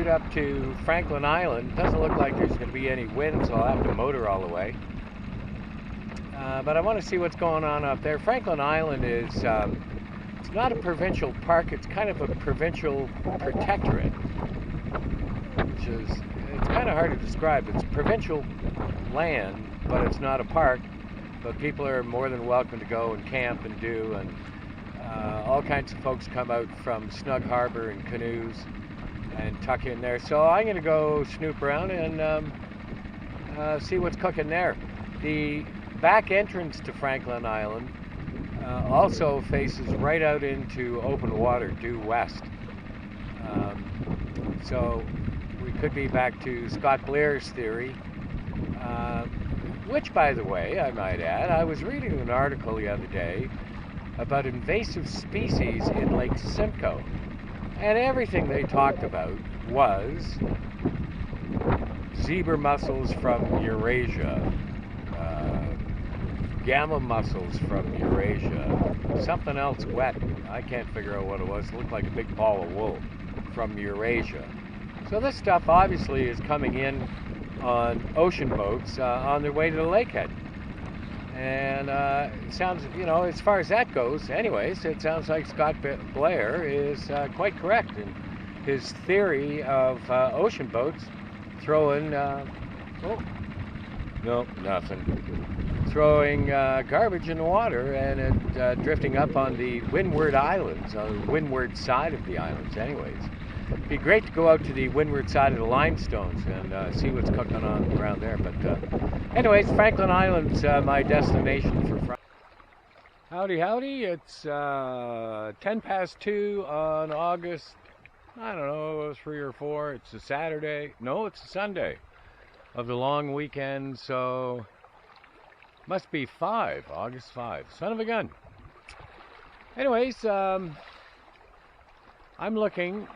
scoot up to Franklin Island. Doesn't look like there's going to be any wind, so I'll have to motor all the way. But I want to see what's going on up there. Franklin Island is, it's not a provincial park, it's kind of a provincial protectorate, which is, it's kind of hard to describe. It's provincial land, but it's not a park, but people are more than welcome to go and camp and do, and all kinds of folks come out from Snug Harbor in canoes and tuck in there. So I'm going to go snoop around and see what's cooking there. The back entrance to Franklin Island also faces right out into open water due west. So we could be back to Scott Blair's theory, which, by the way, I might add, I was reading an article the other day about invasive species in Lake Simcoe, and everything they talked about was zebra mussels from Eurasia, gamma mussels from Eurasia, something else wet, I can't figure out what it was, it looked like a big ball of wool from Eurasia. So this stuff obviously is coming in on ocean boats on their way to the lakehead. And it sounds, you know, as far as that goes, anyways, it sounds like Scott Blair is quite correct in his theory of ocean boats throwing, oh, no, nothing. Throwing garbage in the water and it drifting up on the Windward Islands, on the windward side of the islands anyways. It'd be great to go out to the windward side of the limestones and see what's cooking on around there. But anyways, Franklin Island's my destination for Friday. Howdy, howdy. It's 10 past 2 on August, I don't know, 3 or 4. It's a Saturday. No, it's a Sunday of the long weekend, so must be 5, August 5. Son of a gun. Anyways, I'm looking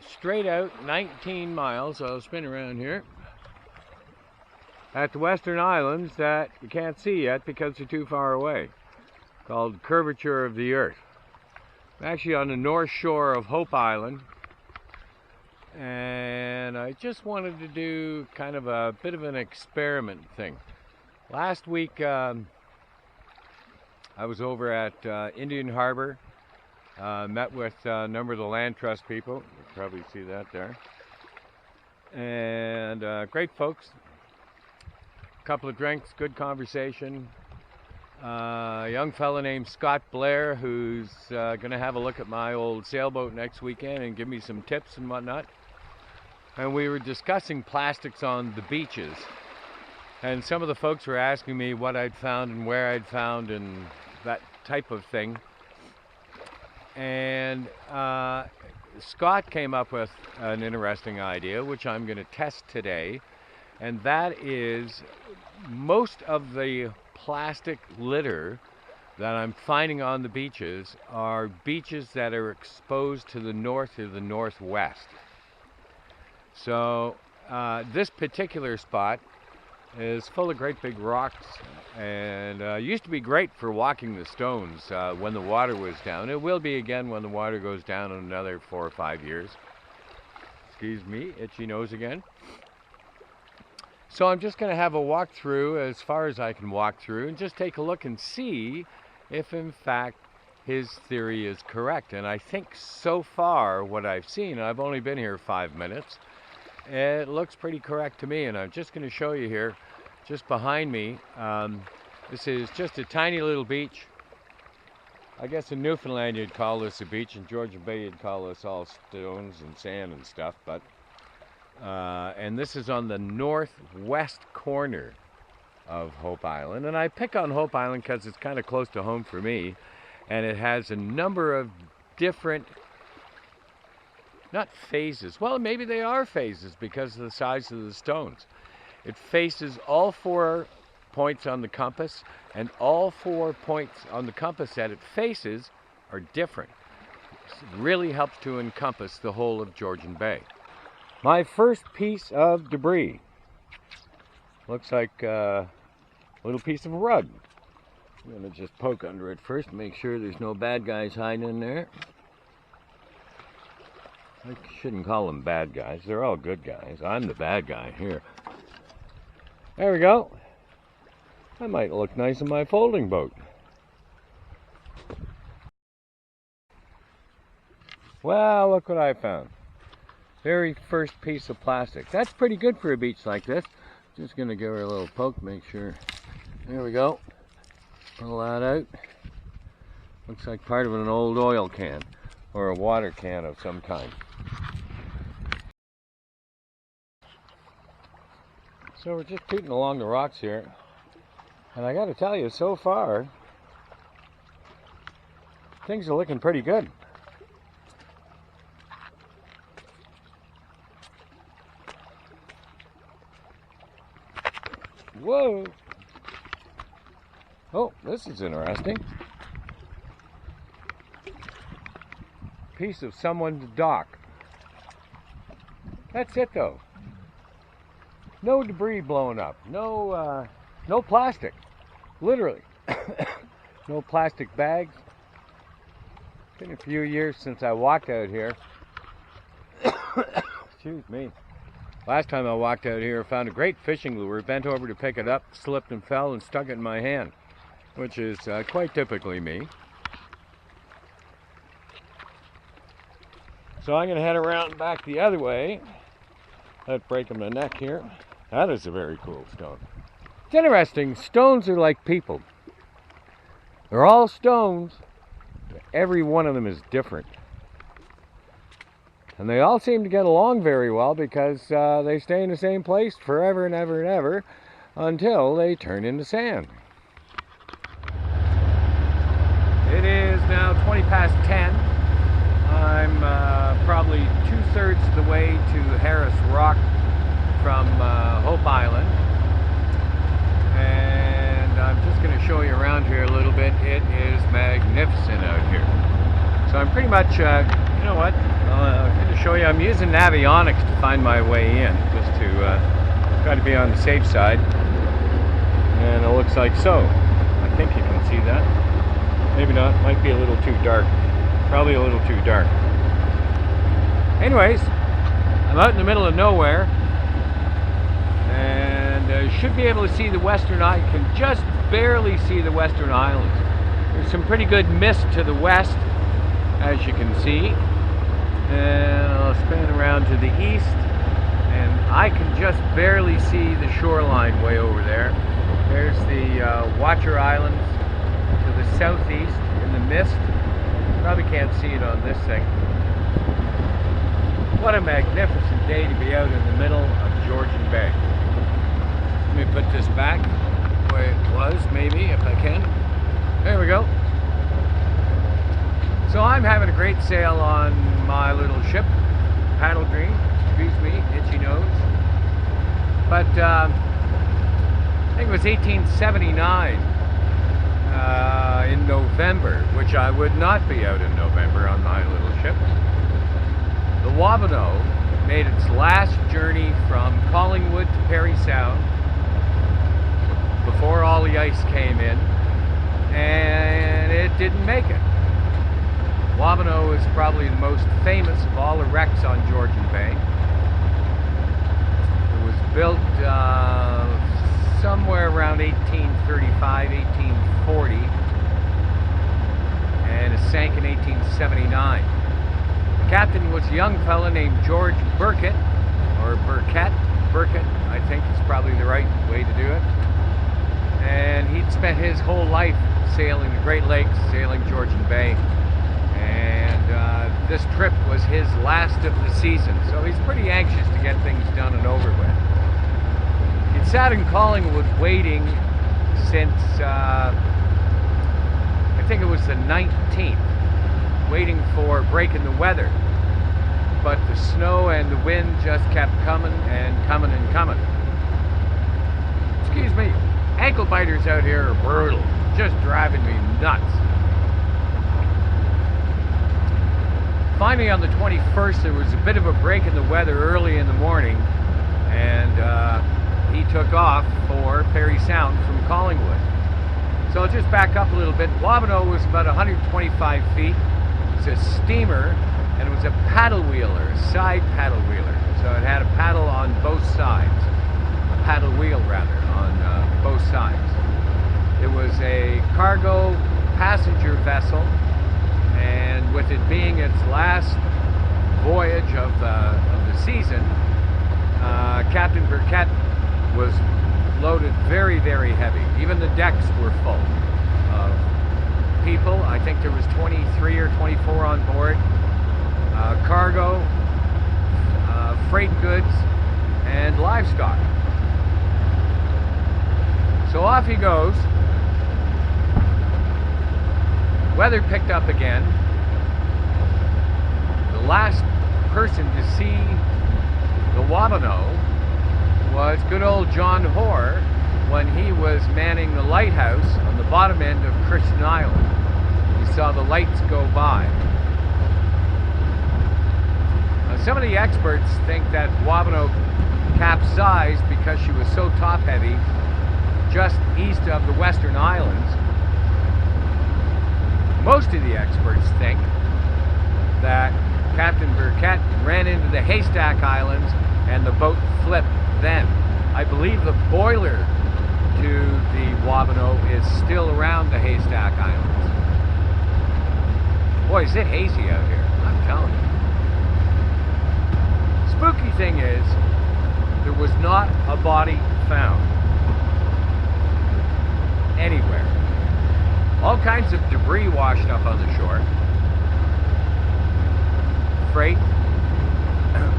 straight out 19 miles, I'll spin around here, at the Western Islands that you can't see yet because they're too far away, called Curvature of the Earth. I'm actually on the north shore of Hope Island, and I just wanted to do kind of a bit of an experiment thing. Last week I was over at Indian Harbor, met with a number of the Land Trust people. You can probably see that there. And great folks. A couple of drinks, good conversation. A young fella named Scott Blair who's going to have a look at my old sailboat next weekend and give me some tips and whatnot. And we were discussing plastics on the beaches. And some of the folks were asking me what I'd found and where I'd found and that type of thing. And Scott came up with an interesting idea, which I'm going to test today. And that is, most of the plastic litter that I'm finding on the beaches are beaches that are exposed to the north or the northwest. So this particular spot is full of great big rocks and used to be great for walking the stones when the water was down. It will be again when the water goes down in another 4 or 5 years. Excuse me, itchy nose again. So I'm just going to have a walk through as far as I can walk through and just take a look and see if in fact his theory is correct. And I think so far what I've seen, I've only been here 5 minutes, it looks pretty correct to me, and I'm just going to show you here, just behind me. This is just a tiny little beach. I guess in Newfoundland you'd call this a beach, in Georgian Bay you'd call this all stones and sand and stuff. But and this is on the northwest corner of Hope Island, and I pick on Hope Island because it's kind of close to home for me, and it has a number of different, not phases, well maybe they are phases because of the size of the stones. It faces all 4 points on the compass, and all 4 points on the compass that it faces are different. It really helps to encompass the whole of Georgian Bay. My first piece of debris looks like a little piece of rug. I'm going to just poke under it first, make sure there's no bad guys hiding in there. I shouldn't call them bad guys. They're all good guys. I'm the bad guy here. There we go. That might look nice in my folding boat. Well, look what I found. Very first piece of plastic. That's pretty good for a beach like this. Just gonna give her a little poke, make sure. There we go. Pull that out. Looks like part of an old oil can or a water can of some kind. So we're just tooting along the rocks here. And I gotta tell you, so far, things are looking pretty good. Whoa! Oh, this is interesting. Piece of someone's dock. That's it though. No debris blowing up. No plastic. Literally. No plastic bags. It's been a few years since I walked out here. Excuse me. Last time I walked out here, I found a great fishing lure, bent over to pick it up, slipped and fell and stuck it in my hand, which is quite typically me. So I'm going to head around back the other way. That'd break him the neck here. That is a very cool stone. It's interesting, stones are like people. They're all stones, but every one of them is different. And they all seem to get along very well because they stay in the same place forever and ever and ever until they turn into sand. It is now 20 past 10. I'm probably 2/3 of the way to Harris Rock from Hope Island. And I'm just going to show you around here a little bit. It is magnificent out here. So I'm pretty much, you know what, I'm going to show you, I'm using Navionics to find my way in, just to try to be on the safe side. And it looks like so. I think you can see that. Maybe not, might be a little too dark. Probably a little too dark. Anyways, I'm out in the middle of nowhere. And should be able to see the Western Isles. You can just barely see the Western Islands. There's some pretty good mist to the west, as you can see. And I'll spin around to the east, and I can just barely see the shoreline way over there. There's the Watcher Islands to the southeast in the mist. Probably can't see it on this thing. What a magnificent day to be out in the middle of Georgian Bay. Let me put this back where it was, maybe, if I can. There we go. So I'm having a great sail on my little ship, Paddle Green, excuse me, itchy nose. But I think it was 1879 in November, which I would not be out in November on my little ship. The Wabano made its last journey from Collingwood to Parry Sound before all the ice came in, and it didn't make it. Wabano is probably the most famous of all the wrecks on Georgian Bay. It was built somewhere around 1835, 1840, and it sank in 1879. The captain was a young fella named George Burkett, or Burkett. Burkett, I think is probably the right way to do it. And he'd spent his whole life sailing the Great Lakes, sailing Georgian Bay. And this trip was his last of the season, so he's pretty anxious to get things done and over with. He'd sat in Collingwood waiting since, I think it was the 19th, waiting for a break in the weather. But the snow and the wind just kept coming and coming and coming. Excuse me, ankle biters out here are brutal, just driving me nuts. Finally, on the 21st, there was a bit of a break in the weather early in the morning, and he took off for Parry Sound from Collingwood. So I'll just back up a little bit. Wabano was about 125 feet. It's a steamer, and it was a paddle wheeler, a side paddle wheeler. So it had a paddle on both sides, a paddle wheel rather, on both sides. It was a cargo passenger vessel, and with it being its last voyage of the season, Captain Burkett was loaded very, very heavy. Even the decks were full of people. I think there was 23 or 24 on board. Cargo, freight goods, and livestock. So off he goes. Weather picked up again. The last person to see the Wabano was good old John Hoare when he was manning the lighthouse on the bottom end of Christian Island. He saw the lights go by. Now, some of the experts think that Wabano capsized because she was so top-heavy just east of the Western Islands. Most of the experts think that Captain Burkett ran into the Haystack Islands and the boat flipped then. I believe the boiler to the Wabano is still around the Haystack Islands. Boy, is it hazy out here, I'm telling you. Spooky thing is, there was not a body found anywhere. All kinds of debris washed up on the shore. Freight,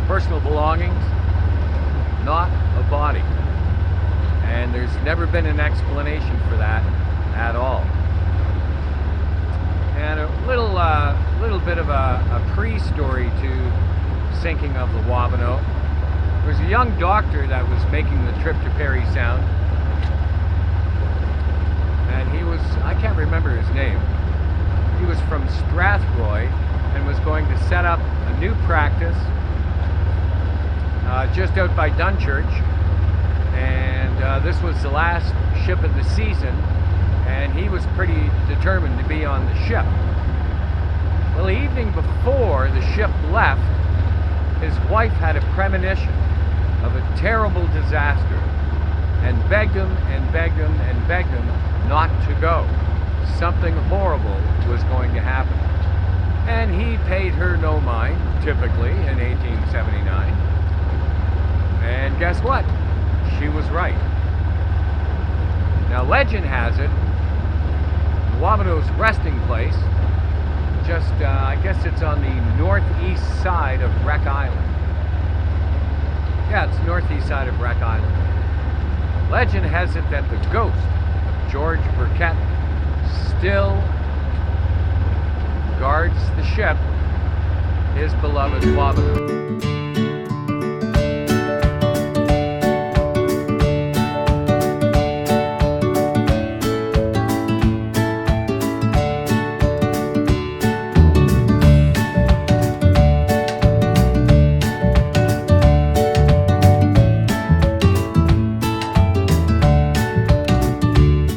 personal belongings, not a body. And there's never been an explanation for that at all. And a little bit of a pre-story to sinking of the Wabano. There was a young doctor that was making the trip to Parry Sound. And he was, I can't remember his name. He was from Strathroy and was going to set up a new practice just out by Dunchurch, and this was the last ship of the season, and he was pretty determined to be on the ship. Well, the evening before the ship left, his wife had a premonition of a terrible disaster and begged him and begged him and begged him not to go. Something horrible was going to happen. And he paid her no mind, typically, in 1879. And guess what? She was right. Now, legend has it, Wabano's resting place, just, I guess it's on the northeast side of Wreck Island. Yeah, it's northeast side of Wreck Island. Legend has it that the ghost of George Burkett still guards the ship, his beloved Wabano.